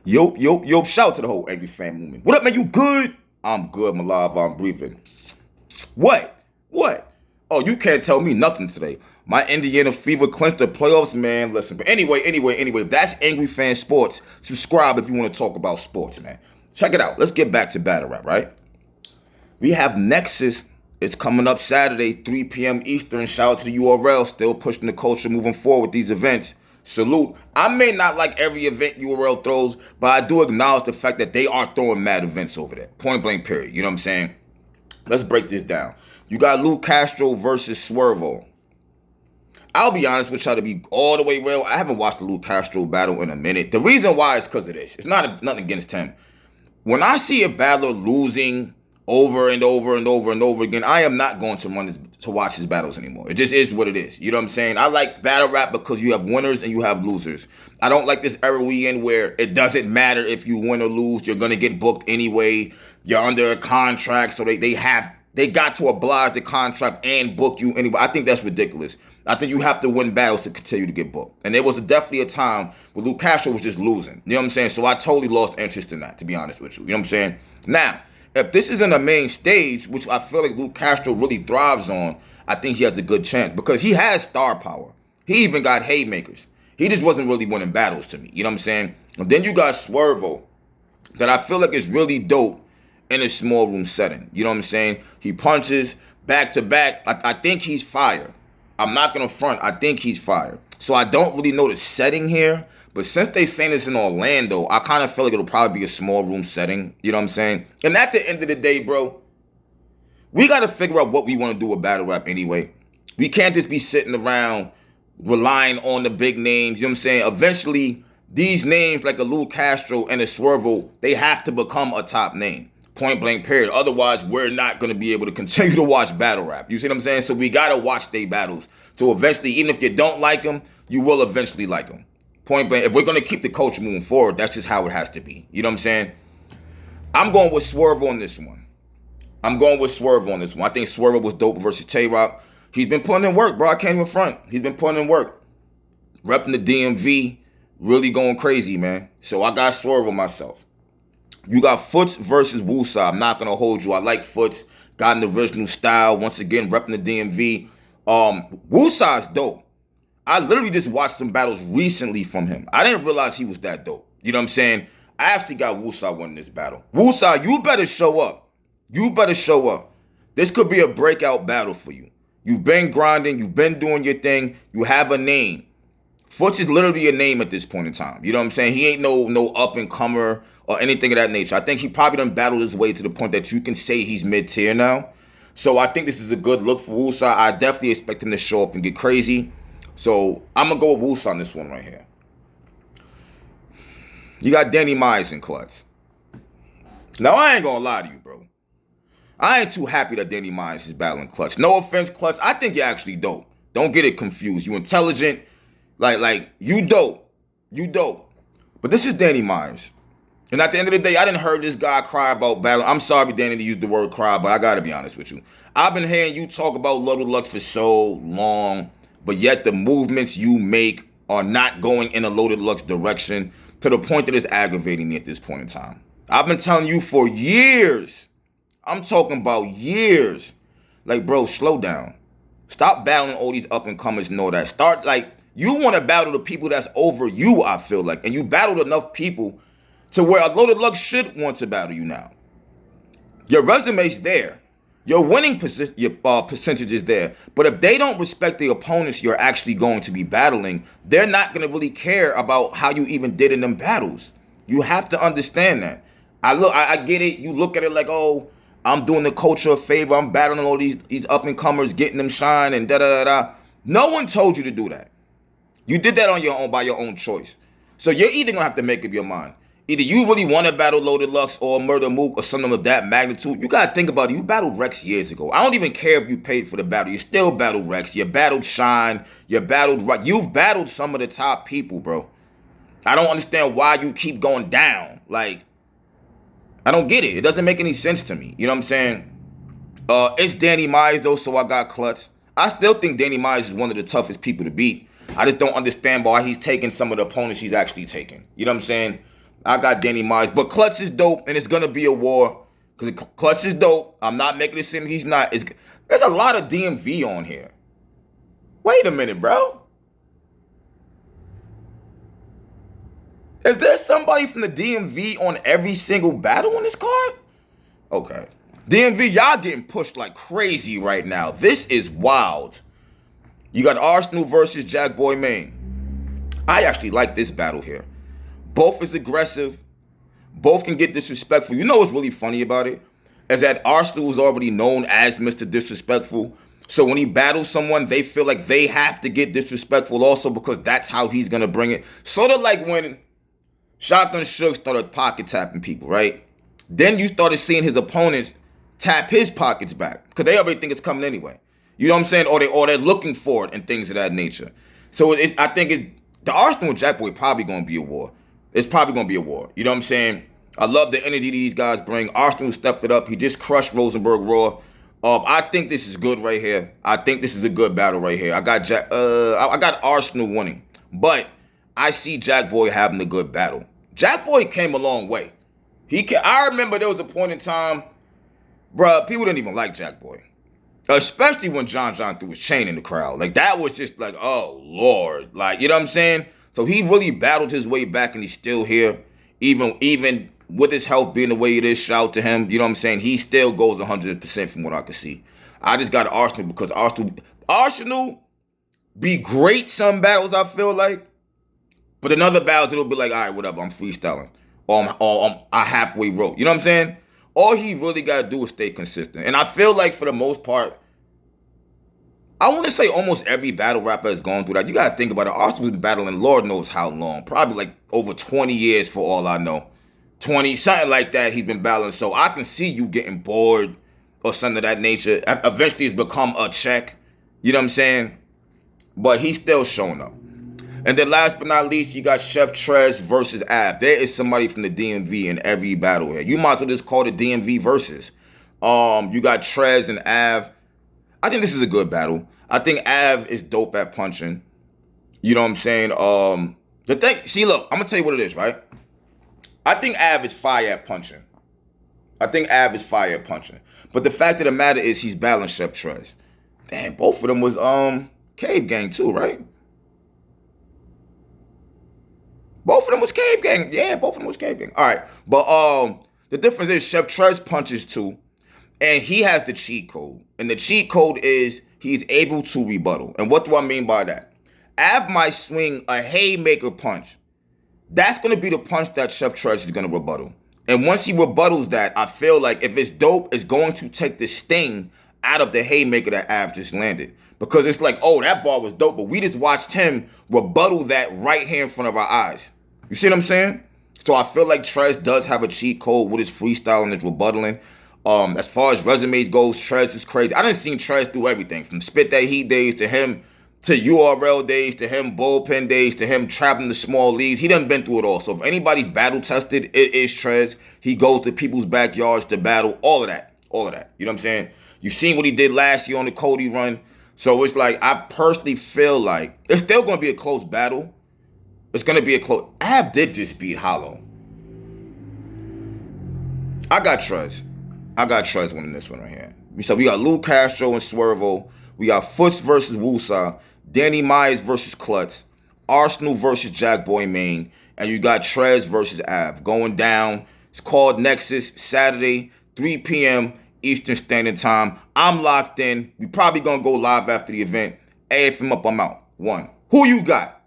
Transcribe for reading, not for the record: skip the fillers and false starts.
Yo, shout out to the whole angry fan movement. What up, man? You good? I'm good, my love. I'm breathing. What? What? Oh, you can't tell me nothing today. My Indiana Fever clinched the playoffs, man. Listen, but anyway, that's Angry Fan Sports. Subscribe if you want to talk about sports, man. Check it out. Let's get back to battle rap, right? We have Nexus. It's coming up Saturday, 3 p.m. Eastern. Shout out to the URL. Still pushing the culture, moving forward with these events. Salute. I may not like every event URL throws, but I do acknowledge the fact that they are throwing mad events over there. Point blank, period. You know what I'm saying? Let's break this down. You got Castro versus Swervo. I'll be honest with y'all, to be all the way real, I haven't watched the Castro battle in a minute. The reason why is because of this. It's nothing against him. When I see a battler losing over and over and over and over again, I am not going to watch his battles anymore. It just is what it is. You know what I'm saying? I like battle rap because you have winners and you have losers. I don't like this era we in where it doesn't matter if you win or lose. You're going to get booked anyway. You're under a contract, so they got to oblige the contract and book you anyway. I think that's ridiculous. I think you have to win battles to continue to get booked. And there was definitely a time where Castro was just losing. You know what I'm saying? So I totally lost interest in that, to be honest with you. You know what I'm saying? Now, if this is in a main stage, which I feel like Castro really thrives on, I think he has a good chance because he has star power. He even got haymakers. He just wasn't really winning battles to me. You know what I'm saying? And then you got Swervo that I feel like is really dope in a small room setting. You know what I'm saying? He punches back to back. I think he's fire. I'm not going to front. I think he's fire. So I don't really know the setting here. But since they saying this in Orlando, I kind of feel like it'll probably be a small room setting. You know what I'm saying? And at the end of the day, bro, we got to figure out what we want to do with battle rap anyway. We can't just be sitting around relying on the big names. You know what I'm saying? Eventually, these names like a Castro and a Swervo, they have to become a top name. Point blank, period. Otherwise, we're not going to be able to continue to watch battle rap. You see what I'm saying? So we got to watch their battles. So eventually, even if you don't like them, you will eventually like them. Point blank. If we're going to keep the culture moving forward, that's just how it has to be. You know what I'm saying? I'm going with Swervo on this one. I think Swervo was dope versus Tay-Rock. He's been putting in work, bro. I can't even front. He's been putting in work. Repping the DMV. Really going crazy, man. So I got Swervo myself. You got Footz versus Wooa. I'm not going to hold you. I like Footz. Got an original style. Once again, repping the DMV. Wooa is dope. I literally just watched some battles recently from him. I didn't realize he was that dope. You know what I'm saying? I actually got Wooa winning this battle. Wooa, you better show up. This could be a breakout battle for you. You've been grinding. You've been doing your thing. You have a name. Footz is literally a name at this point in time. You know what I'm saying? He ain't no up-and-comer or anything of that nature. I think he probably done battled his way to the point that you can say he's mid-tier now. So I think this is a good look for Wooa. I definitely expect him to show up and get crazy. So I'm going to go with Wooa on this one right here. You got Danny Myers and Kutz. Now, I ain't going to lie to you, bro. I ain't too happy that Danny Myers is battling Kutz. No offense, Kutz. I think you're actually dope. Don't get it confused. You intelligent. Like you dope. But this is Danny Myers. And at the end of the day, I didn't heard this guy cry about battle. I'm sorry, Danny, to use the word cry, but I got to be honest with you. I've been hearing you talk about Loaded Lux for so long, but yet the movements you make are not going in a Loaded Lux direction to the point that it's aggravating me at this point in time. I've been telling you for years. I'm talking about years. Like, bro, slow down. Stop battling all these up-and-comers and all that. Start, you want to battle the people that's over you, I feel like. And you battled enough people to where a Loaded Lux should want to battle you now. Your resume's there. Your winning percentage is there. But if they don't respect the opponents you're actually going to be battling, they're not going to really care about how you even did in them battles. You have to understand that. I get it. You look at it like, oh, I'm doing the culture a favor. I'm battling all these up-and-comers, getting them shine and da-da-da-da. No one told you to do that. You did that on your own by your own choice. So you're either going to have to make up your mind. Either you really want to battle Loaded Lux or Murder Mook or something of that magnitude. You got to think about it. You battled Rex years ago. I don't even care if you paid for the battle. You still battled Rex. You battled Shine. You battled Rex. You've battled some of the top people, bro. I don't understand why you keep going down. I don't get it. It doesn't make any sense to me. You know what I'm saying? It's Danny Myers, though, so I got Kutz. I still think Danny Myers is one of the toughest people to beat. I just don't understand why he's taking some of the opponents he's actually taking. You know what I'm saying? I got Danny Myers. But Kutz is dope, and it's going to be a war. Because Kutz is dope. I'm not making it seem he's not. There's a lot of DMV on here. Wait a minute, bro. Is there somebody from the DMV on every single battle on this card? Okay. DMV, y'all getting pushed like crazy right now. This is wild. You got Arsonal versus Jackboy Maine. I actually like this battle here. Both is aggressive. Both can get disrespectful. You know what's really funny about it? Is that Arsonal is already known as Mr. Disrespectful. So when he battles someone, they feel like they have to get disrespectful also because that's how he's going to bring it. Sort of like when Shotgun Shook started pocket tapping people, right? Then you started seeing his opponents tap his pockets back because they already think it's coming anyway. You know what I'm saying? Or they're looking for it and things of that nature. So I think the Arsonal and Jackboy probably going to be a war. It's probably going to be a war. You know what I'm saying? I love the energy these guys bring. Arsonal stepped it up. He just crushed Rosenberg Raw. I think this is good right here. I think this is a good battle right here. I got Arsonal winning, but I see Jackboy having a good battle. Jackboy came a long way. I remember there was a point in time, bruh, people didn't even like Jackboy. Especially when John threw his chain in the crowd. Like, that was just like, oh, Lord. Like, you know what I'm saying? So he really battled his way back, and he's still here. Even with his health being the way it is, shout out to him. You know what I'm saying? He still goes 100% from what I can see. I just got Arsonal because Arsonal be great some battles, I feel like. But in other battles, it'll be like, all right, whatever, I'm freestyling. Or I'm halfway wrote. You know what I'm saying? All he really got to do is stay consistent. And I feel like for the most part, I want to say almost every battle rapper has gone through that. You got to think about it. Arsonal's been battling Lord knows how long. Probably like over 20 years for all I know. 20, something like that he's been battling. So I can see you getting bored or something of that nature. Eventually it's become a check. You know what I'm saying? But he's still showing up. And then last but not least, you got Chef Trez versus Av. There is somebody from the DMV in every battle here. You might as well just call it DMV versus. You got Trez and Av. I think this is a good battle. I think Av is dope at punching. You know what I'm saying? Look, I'm gonna tell you what it is, right? I think Av is fire at punching. But the fact of the matter is he's battling Chef Trez. Damn, both of them was Cave Gang too, right? Both of them was Cave Gang. Yeah, both of them was Cave Gang. All right. But the difference is Chef Trez punches too. And he has the cheat code. And the cheat code is he's able to rebuttal. And what do I mean by that? Av might swing a haymaker punch. That's going to be the punch that Chef Trez is going to rebuttal. And once he rebuttals that, I feel like if it's dope, it's going to take the sting out of the haymaker that Av just landed. Because it's like, oh, that bar was dope, but we just watched him rebuttal that right here in front of our eyes. You see what I'm saying? So I feel like Trez does have a cheat code with his freestyle and his rebuttaling. As far as resumes goes, Trez is crazy. I done seen Trez do everything from Spit That Heat days to him to URL days to him bullpen days to him trapping the small leagues. He done been through it all. So if anybody's battle tested, it is Trez. He goes to people's backyards to battle. All of that. You know what I'm saying? You seen what he did last year on the Cody run. So it's like, I personally feel like it's still going to be a close battle. It's going to be a close. Av did just beat Hollow. I got Trez winning this one right here. So we got Lou Castro and Swervo. We got Footz versus Wooa. Danny Myers versus Kutz. Arsonal versus Jackboy Maine. And you got Trez versus Av. Going down. It's called Nexus. Saturday, 3 p.m. Eastern Standard Time. I'm locked in. We probably going to go live after the event. AFM up, I'm out. 1. Who you got?